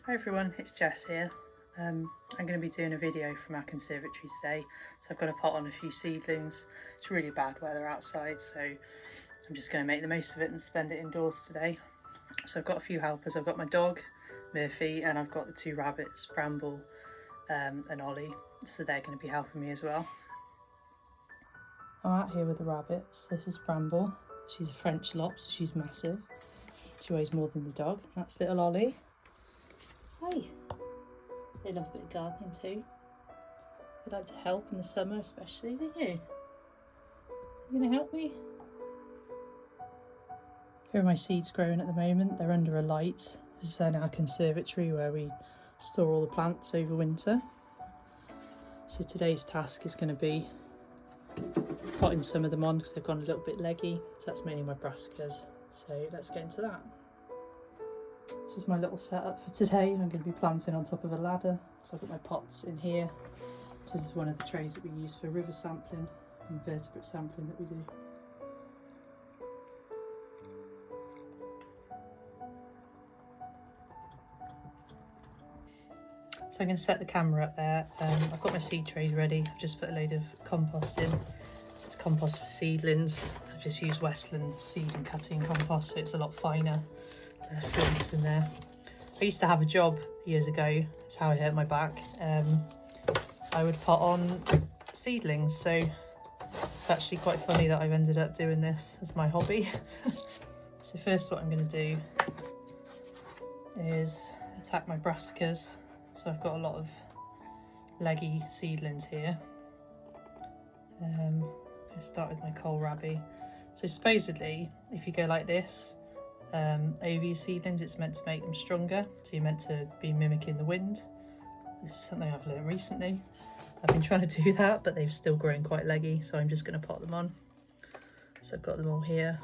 Hi everyone, it's Jess here. I'm going to be doing a video from our conservatory today. So I've got to pot on a few seedlings. It's really bad weather outside, so I'm just going to make the most of it and spend it indoors today. So I've got a few helpers. I've got my dog, Murphy, and I've got the two rabbits, Bramble and Ollie. So they're going to be helping me as well. I'm out here with the rabbits. This is Bramble. She's a French lop, so she's massive. She weighs more than the dog. That's little Ollie. Hi. They love a bit of gardening too. They like to help in the summer especially, don't you? You gonna help me? Here are my seeds growing at the moment. They're under a light. This is in our conservatory where we store all the plants over winter. So today's task is going to be potting some of them on because they've gone a little bit leggy. So that's mainly my brassicas. So let's get into that. This is my little setup for today. I'm going to be planting on top of a ladder. So I've got my pots in here. So this is one of the trays that we use for river sampling and vertebrate sampling that we do. So I'm going to set the camera up there. I've got my seed trays ready. I've just put a load of compost in. It's compost for seedlings. I've just used Westland seed and cutting compost, so it's a lot finer. Less lumps in there. I used to have a job years ago. That's how I hurt my back. I would pot on seedlings, so it's actually quite funny that I've ended up doing this as my hobby. So first what I'm going to do is attack my brassicas. So I've got a lot of leggy seedlings here. I start with my kohlrabi. So supposedly, if you go like this over your seedlings, it's meant to make them stronger. So you're meant to be mimicking the wind. This is something I've learned recently. I've been trying to do that, but they've still grown quite leggy, so I'm just going to pot them on. So I've got them all here.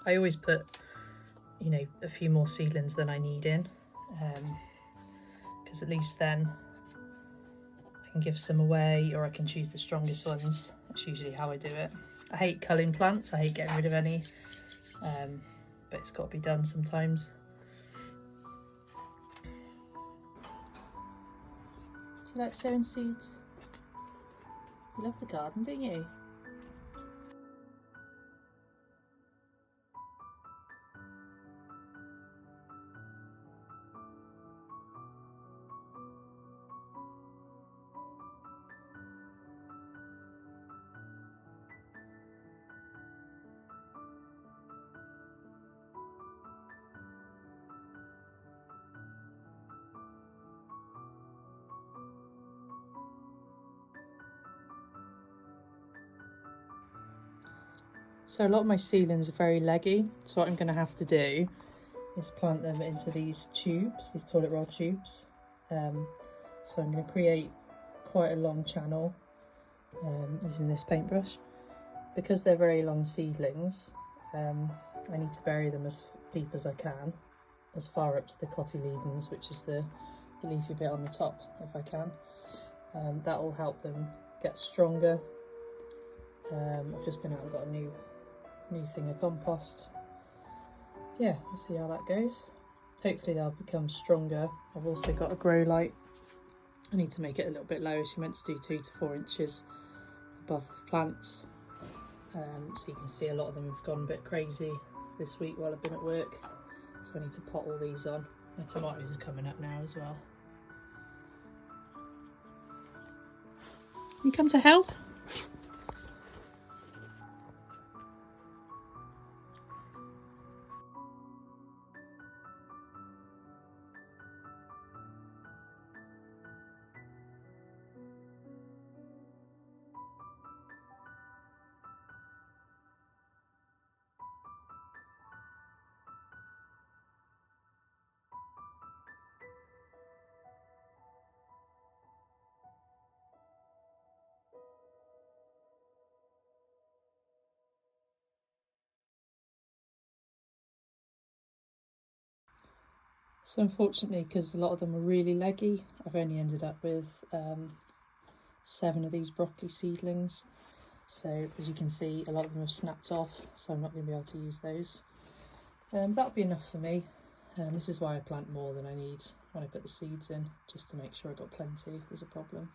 I always put, you know, a few more seedlings than I need in, because at least then I can give some away, or I can choose the strongest ones. That's usually how I do it. I hate culling plants, I hate getting rid of any, but it's got to be done sometimes. Do you like sowing seeds? You love the garden, don't you? So a lot of my ceilings are very leggy, so what I'm going to have to do is plant them into these tubes, these toilet roll tubes. So I'm going to create quite a long channel using this paintbrush. Because they're very long seedlings, I need to bury them as deep as I can, as far up to the cotyledons, which is the leafy bit on the top, if I can. That will help them get stronger. I've just been out and got a new thing of compost. Yeah, we'll see how that goes. Hopefully they'll become stronger. I've also got a grow light. I need to make it a little bit lower, so you're meant to do 2 to 4 inches above the plants. So you can see a lot of them have gone a bit crazy this week while I've been at work. So I need to pot all these on. My tomatoes are coming up now as well. You come to help? So unfortunately, because a lot of them are really leggy, I've only ended up with 7 of these broccoli seedlings. So as you can see, a lot of them have snapped off, so I'm not going to be able to use those. That'll be enough for me. And this is why I plant more than I need when I put the seeds in, just to make sure I've got plenty if there's a problem.